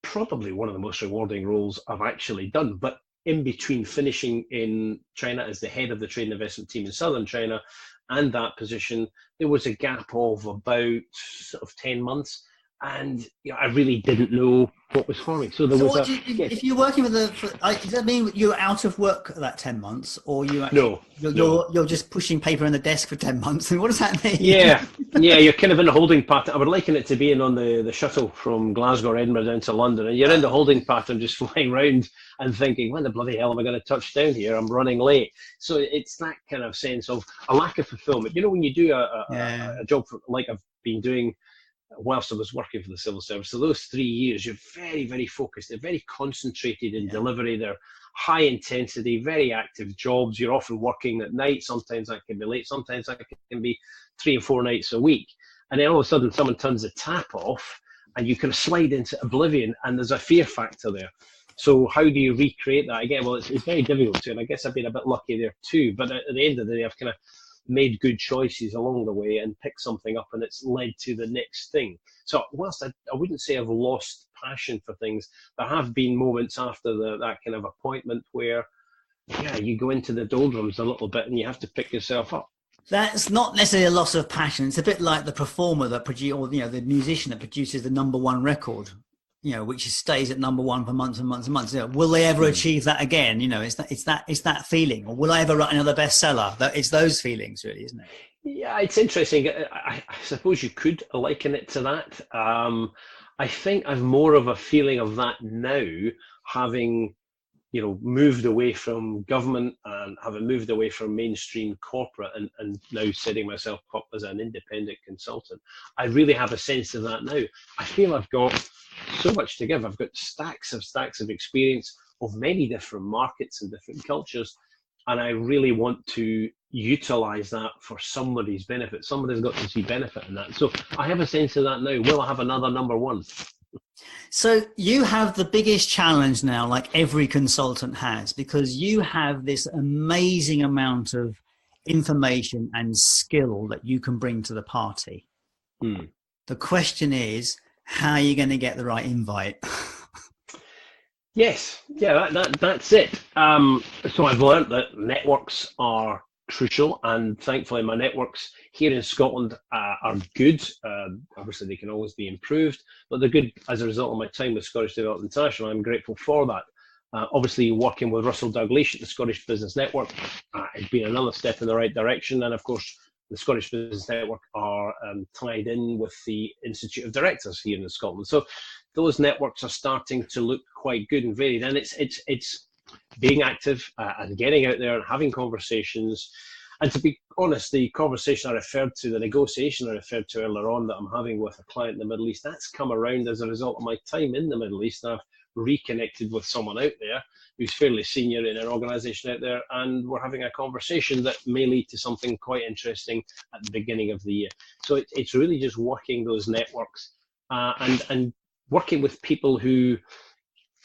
probably one of the most rewarding roles I've actually done. But in between finishing in China as the head of the trade and investment team in southern China and that position, there was a gap of about sort of 10 months. And I really didn't know what was for me. So there was if you're working with does that mean you're out of work that 10 months, or you actually, you're just pushing paper on the desk for 10 months? And what does that mean? Yeah, you're kind of in a holding pattern. I would liken it to being on the shuttle from Glasgow or Edinburgh down to London, and you're in the holding pattern, just flying around and thinking, when the bloody hell am I going to touch down here? I'm running late. So it's that kind of sense of a lack of fulfillment. When you do a job like I've been doing whilst I was working for the civil service, so those 3 years, you're very, very focused. They're very concentrated in delivery. They're high intensity, very active jobs. You're often working at night. Sometimes that can be late. Sometimes that can be 3 and 4 nights a week. And then all of a sudden someone turns the tap off and you kind of slide into oblivion, and there's a fear factor there. So how do you recreate that again? Well, it's very difficult to, and I guess I've been a bit lucky there too. But at the end of the day, I've kind of made good choices along the way and picked something up, and it's led to the next thing. So whilst I wouldn't say I've lost passion for things, there have been moments after that kind of appointment where, you go into the doldrums a little bit and you have to pick yourself up. That's not necessarily a loss of passion. It's a bit like the performer that the musician that produces the #1 record, which stays at #1 for months and months and months. Will they ever achieve that again? It's that feeling. Or will I ever write another bestseller? It's those feelings, really, isn't it? Yeah, it's interesting. I suppose you could liken it to that. I think I've more of a feeling of that now, having moved away from government and having moved away from mainstream corporate and now setting myself up as an independent consultant. I really have a sense of that now. I feel I've got so much to give. I've got stacks of experience of many different markets and different cultures, and I really want to utilize that for somebody's benefit. Somebody's got to see benefit in that. So I have a sense of that now. Will I have another number one? So you have the biggest challenge now, like every consultant has, because you have this amazing amount of information and skill that you can bring to the party. The question is, how are you going to get the right invite? Yes, yeah, that's it. So I've learned that networks are crucial, and thankfully my networks here in Scotland are good. Obviously they can always be improved, but they're good as a result of my time with Scottish Development International. I'm grateful for that. Obviously working with Russell Douglas at the Scottish Business Network has been another step in the right direction, and of course the Scottish Business Network are tied in with the Institute of Directors here in Scotland. So those networks are starting to look quite good and varied, and it's being active and getting out there and having conversations. And to be honest, the conversation I referred to, the negotiation I referred to earlier on that I'm having with a client in the Middle East, that's come around as a result of my time in the Middle East. I've reconnected with someone out there who's fairly senior in an organisation out there, and we're having a conversation that may lead to something quite interesting at the beginning of the year. So it's really just working those networks and working with people who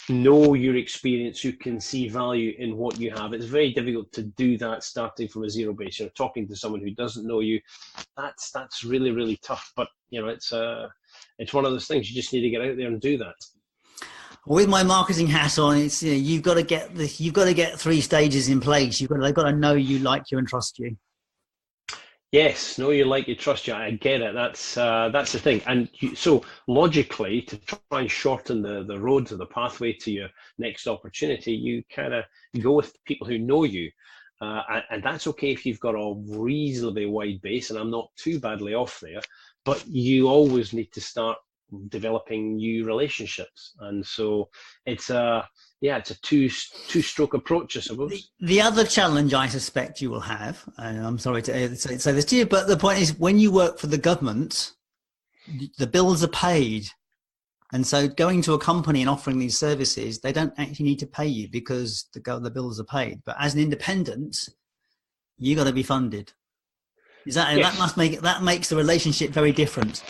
know your experience, who can see value in what you have. It's very difficult to do that starting from a zero base. You're talking to someone who doesn't know you. That's really, really tough. But it's one of those things. You just need to get out there and do that. With my marketing hat on, it's you've got to get 3 stages in place. They've got to know you, like you, and trust you. Yes, know you, like you, trust you. I get it. That's the thing. And so logically, to try and shorten the road to the pathway to your next opportunity, you kind of go with people who know you, and that's okay if you've got a reasonably wide base. And I'm not too badly off there, but you always need to start developing new relationships, and so it's a two-stroke approach, I suppose. The other challenge I suspect you will have, and I'm sorry to say this to you, but the point is, when you work for the government, the bills are paid, and so going to a company and offering these services, they don't actually need to pay you because the bills are paid. But as an independent, you got to be funded. Is that Yes. that makes the relationship very different?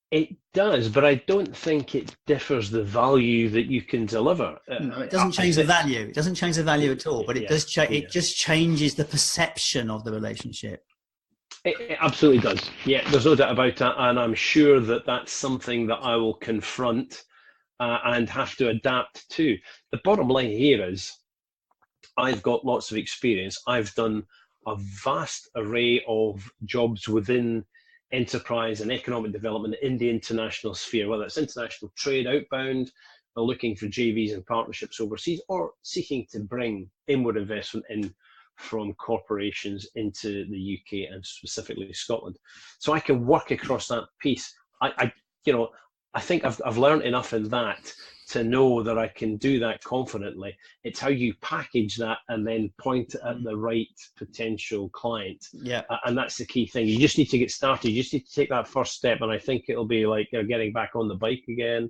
It does, but I don't think it differs the value that you can deliver. No, it doesn't change the value. It doesn't change the value at all, but it does. It just changes the perception of the relationship. It absolutely does. Yeah, there's no doubt about that, and I'm sure that that's something that I will confront and have to adapt to. The bottom line here is, I've got lots of experience. I've done a vast array of jobs within enterprise and economic development in the international sphere, whether it's international trade outbound, or looking for JVs and partnerships overseas, or seeking to bring inward investment in from corporations into the UK and specifically Scotland. So I can work across that piece. I think I've learned enough in that to know that I can do that confidently. It's how you package that and then point it at the right potential client. Yeah. And that's the key thing. You just need to get started. You just need to take that first step. And I think it'll be like getting back on the bike again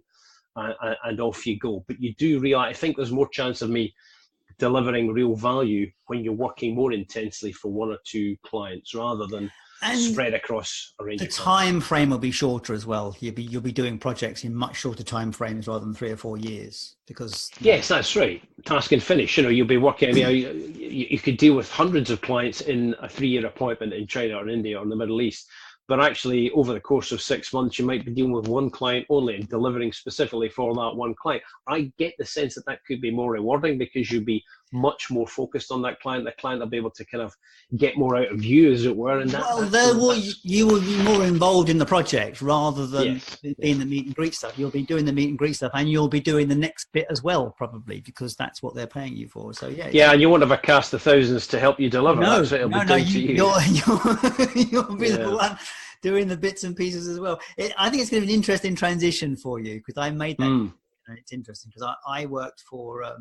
and off you go. But you do realize, I think there's more chance of me delivering real value when you're working more intensely for 1 or 2 clients rather than spread across a range. The time frame will be shorter as well. You'll be doing projects in much shorter time frames rather than 3 or 4 years, because yes, that's right. Task and finish. You'll be working. You could deal with hundreds of clients in a 3-year appointment in China or India or in the Middle East. But actually, over the course of 6 months, you might be dealing with 1 client only and delivering specifically for that 1 client. I get the sense that that could be more rewarding because you'll be much more focused on that client. The client will be able to kind of get more out of you, as it were. And you will be more involved in the project rather than being the meet and greet stuff. You'll be doing the meet and greet stuff, and you'll be doing the next bit as well, probably, because that's what they're paying you for. So and you won't have a cast of thousands to help you deliver. No, that's what it'll be no, you'll be the one doing the bits and pieces as well. I think it's going to be an interesting transition for you, because I made that. It's interesting because I worked for a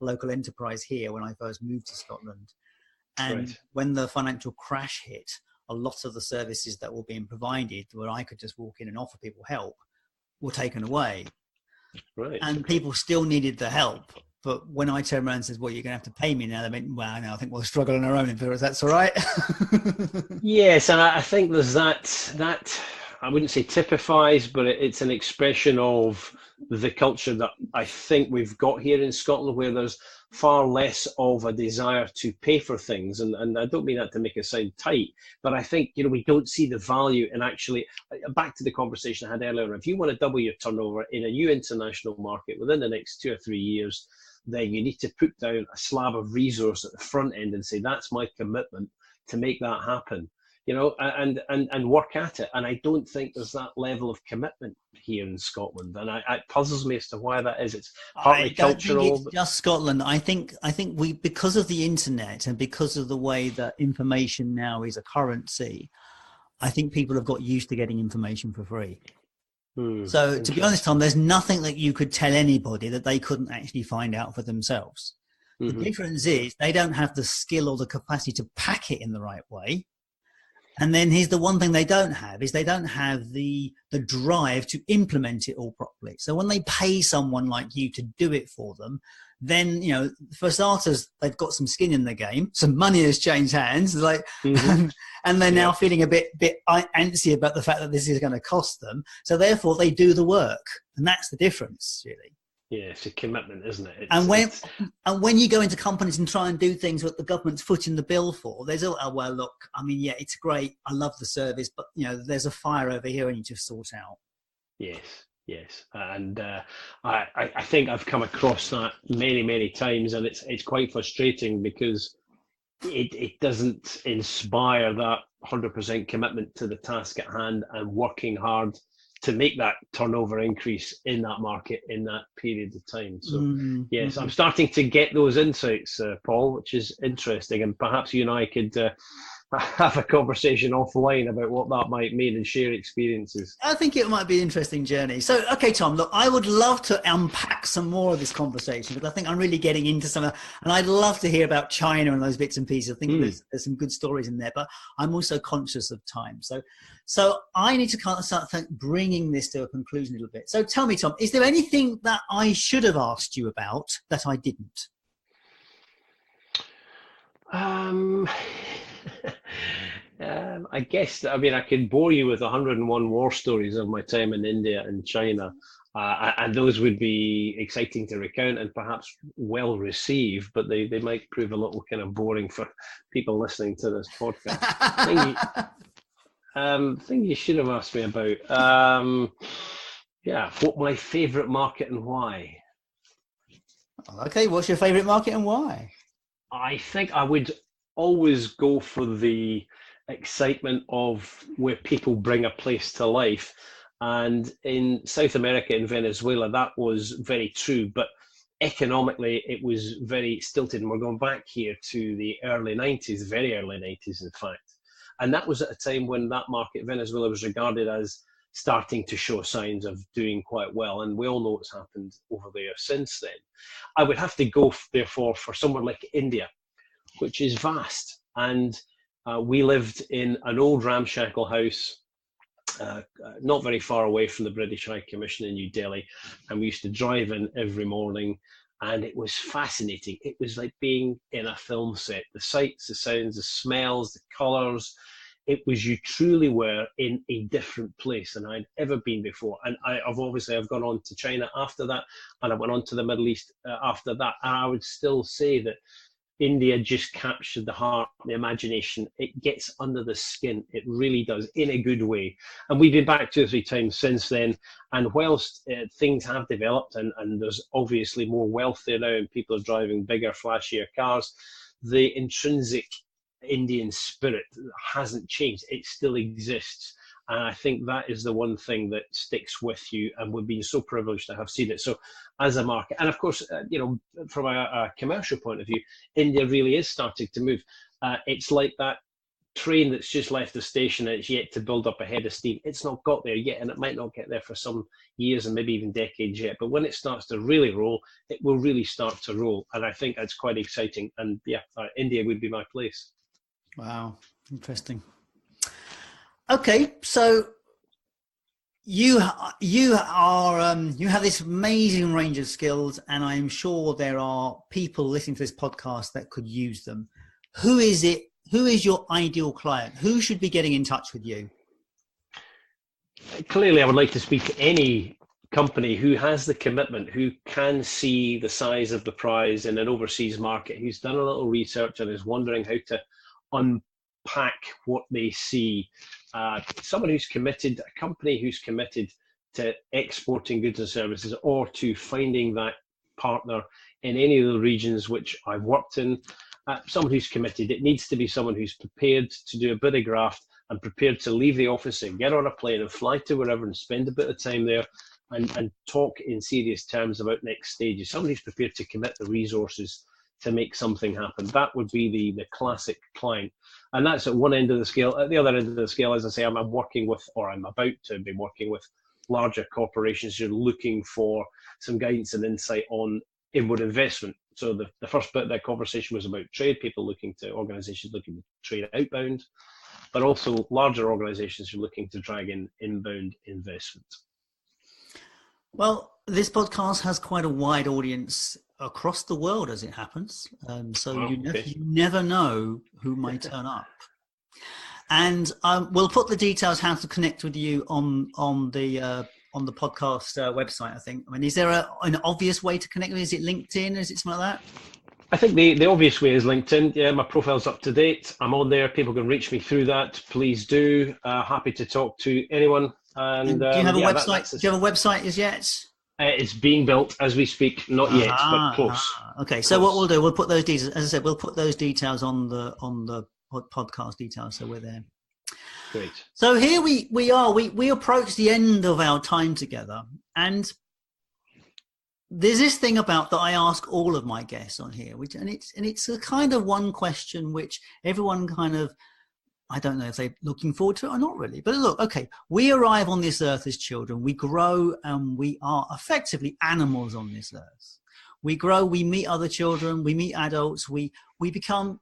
local enterprise here when I first moved to Scotland, and when the financial crash hit, a lot of the services that were being provided, where I could just walk in and offer people help, were taken away. And people still needed the help, But when I turned around and said, well, you're going to have to pay me now, they went, well, no, I think we'll struggle on our own if that's all right. Yes, and I think there's that I wouldn't say typifies, but it's an expression of the culture that I think we've got here in Scotland, where there's far less of a desire to pay for things. And I don't mean that to make it sound tight, but I think, we don't see the value in actually, back to the conversation I had earlier, if you want to double your turnover in a new international market within the next 2 or 3 years, then you need to put down a slab of resource at the front end and say, that's my commitment to make that happen, and work at it. And I don't think there's that level of commitment here in Scotland, and it puzzles me as to why that is. It's partly cultural. I don't think it's just Scotland. I think we, because of the internet and because of the way that information now is a currency, I think people have got used to getting information for free. So to be honest, Tom, there's nothing that you could tell anybody that they couldn't actually find out for themselves. The difference is they don't have the skill or the capacity to pack it in the right way. And then here's the one thing they don't have, is they don't have the drive to implement it all properly. So when they pay someone like you to do it for them, then, for starters, they've got some skin in the game. Some money has changed hands, and they're now feeling a bit antsy about the fact that this is going to cost them. So therefore, they do the work, and that's the difference, really. Yeah, it's a commitment, isn't it? And when you go into companies and try and do things that the government's footing the bill for, there's well, look, I mean, yeah, it's great. I love the service, but there's a fire over here, and you just sort out. Yes, and I think I've come across that many times, and it's quite frustrating because it doesn't inspire that 100% commitment to the task at hand and working hard to make that turnover increase in that market in that period of time. So yes, I'm starting to get those insights, Paul, which is interesting, and perhaps you and I could have a conversation offline about what that might mean and share experiences. I think it might be an interesting journey. So, okay, Tom, look, I would love to unpack some more of this conversation, because I think I'm really getting into some of, and I'd love to hear about China and those bits and pieces. I think there's some good stories in there, but I'm also conscious of time. So I need to kind of start bringing this to a conclusion a little bit. So tell me, Tom, is there anything that I should have asked you about that I didn't? I guess, I could bore you with 101 war stories of my time in India and China, and those would be exciting to recount and perhaps well received, but they might prove a little kind of boring for people listening to this podcast. Thing you should have asked me about. What my favourite market and why. Okay, what's your favourite market and why? I think I would always go for the excitement of where people bring a place to life. And in South America, in Venezuela, that was very true. But economically, it was very stilted. And we're going back here to the early 90s, very early 90s, in fact. And that was at a time when that market, Venezuela, was regarded as starting to show signs of doing quite well. And we all know what's happened over there since then. I would have to go, therefore, for somewhere like India, which is vast. And we lived in an old ramshackle house, not very far away from the British High Commission in New Delhi. And we used to drive in every morning. And it was fascinating. It was like being in a film set. The sights, the sounds, the smells, the colours. It was, you truly were in a different place than I'd ever been before. And I've gone on to China after that, and I went on to the Middle East after that. And I would still say that India just captured the heart, the imagination. It gets under the skin. It really does, in a good way. And we've been back 2 or 3 times since then. And whilst things have developed and there's obviously more wealth there now and people are driving bigger, flashier cars, the intrinsic Indian spirit hasn't changed. It still exists. And I think that is the one thing that sticks with you. And we've been so privileged to have seen it. So as a market, and of course, from a commercial point of view, India really is starting to move. It's like that train that's just left the station and it's yet to build up a head of steam. It's not got there yet, and it might not get there for some years and maybe even decades yet. But when it starts to really roll, it will really start to roll. And I think that's quite exciting. And India would be my place. Wow, interesting. Okay, so You you have this amazing range of skills, and I'm sure there are people listening to this podcast that could use them. Who is it? Who is your ideal client? Who should be getting in touch with you? Clearly, I would like to speak to any company who has the commitment, who can see the size of the prize in an overseas market, who's done a little research and is wondering how to unpack what they see. Someone who's committed, a company who's committed to exporting goods and services, or to finding that partner in any of the regions which I've worked in. Someone who's committed. It needs to be someone who's prepared to do a bit of graft and prepared to leave the office and get on a plane and fly to wherever and spend a bit of time there and talk in serious terms about next stages. Someone who's prepared to commit the resources to make something happen. That would be the classic client. And that's at one end of the scale. At the other end of the scale, as I say, I'm working with, or I'm about to be working with, larger corporations who are looking for some guidance and insight on inward investment. So the first bit of that conversation was about trade, organizations looking to trade outbound, but also larger organizations who are looking to drag in inbound investment. Well, this podcast has quite a wide audience across the world, as it happens. You never know who might turn up. And we'll put the details how to connect with you on the podcast website, I think. I mean, is there an obvious way to connect with you? Is it LinkedIn? Is it something like that? I think the obvious way is LinkedIn. Yeah, my profile's up to date. I'm on there. People can reach me through that. Please do. Happy to talk to anyone. And do you have a website? Do you have a website as yet? It's being built as we speak. Not yet, but close. Okay, so what we'll do, we'll put those details. As I said, we'll put those details on the podcast details, so we're there. Great. So here we are. We approach the end of our time together, and there's this thing about that I ask all of my guests on here, it's a kind of one question which everyone kind of, I don't know if they're looking forward to it or not really. But look, okay, we arrive on this earth as children. We grow and we are effectively animals on this earth. We grow, we meet other children, we meet adults, we become,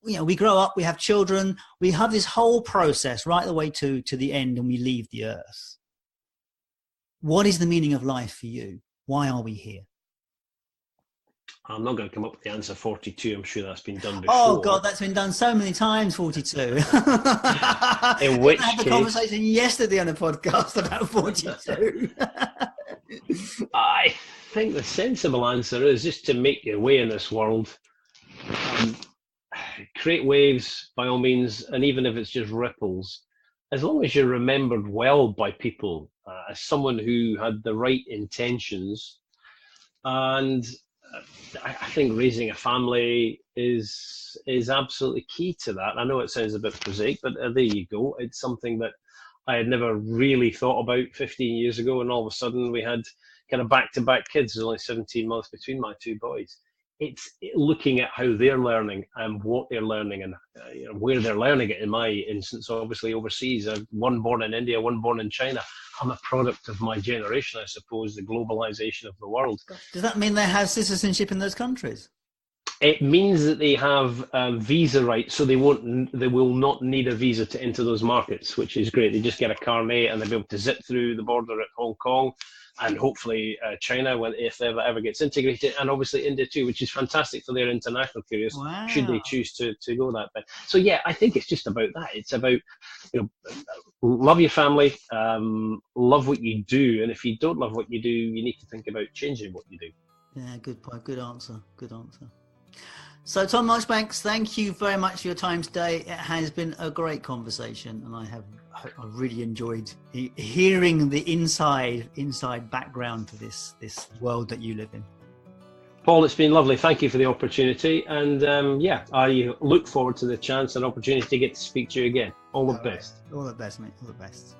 we grow up, we have children, we have this whole process right the way to the end, and we leave the earth. What is the meaning of life for you? Why are we here? I'm not going to come up with the answer 42. I'm sure that's been done before. Oh God, that's been done so many times, 42. In which I had the conversation yesterday on a podcast about 42. I think the sensible answer is just to make your way in this world. Create waves by all means, and even if it's just ripples, as long as you're remembered well by people as someone who had the right intentions. And I think raising a family is absolutely key to that. I know it sounds a bit prosaic, but there you go. It's something that I had never really thought about 15 years ago, and all of a sudden we had kind of back-to-back kids. There's only 17 months between my two boys. It's looking at how they're learning and what they're learning, and where they're learning it. In my instance, obviously overseas, one born in India, one born in China. I'm a product of my generation, I suppose, the globalization of the world. Does that mean they have citizenship in those countries? It means that they have visa rights, so they will not need a visa to enter those markets, which is great. They just get a carnet and they'll be able to zip through the border at Hong Kong, and hopefully China, if it ever gets integrated, and obviously India too, which is fantastic for their international careers. Wow. Should they choose to go that way. So yeah, I think it's just about that. It's about, love your family, love what you do, and if you don't love what you do, you need to think about changing what you do. Yeah, good point. Good answer. So Tom Marchbanks, thank you very much for your time today. It has been a great conversation, and I really enjoyed hearing the inside background to this world that you live in. Paul, it's been lovely. Thank you for the opportunity, and I look forward to the chance and opportunity to get to speak to you again. All the best. All the best, mate. All the best.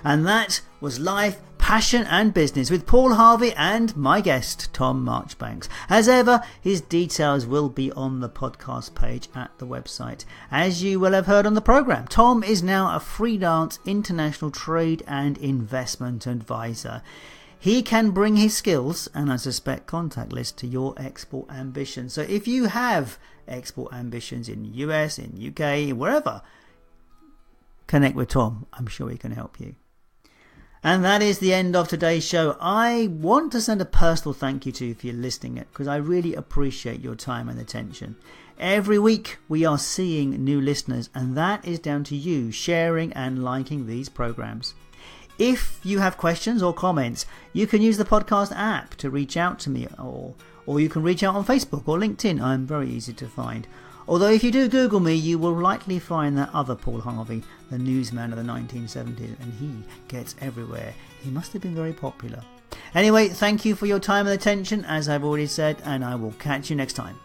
And that was Life, Passion and Business with Paul Harvey and my guest, Tom Marchbanks. As ever, his details will be on the podcast page at the website. As you will have heard on the programme, Tom is now a freelance international trade and investment advisor. He can bring his skills and, I suspect, contact list to your export ambitions. So if you have export ambitions in the US, in UK, wherever, connect with Tom. I'm sure he can help you. And that is the end of today's show. I want to send a personal thank you to you for listening it, because I really appreciate your time and attention. Every week we are seeing new listeners, and that is down to you sharing and liking these programs. If you have questions or comments, you can use the podcast app to reach out to me, or you can reach out on Facebook or LinkedIn. I'm very easy to find. Although if you do Google me, you will likely find that other Paul Harvey, the newsman of the 1970s, and he gets everywhere. He must have been very popular. Anyway, thank you for your time and attention, as I've already said, and I will catch you next time.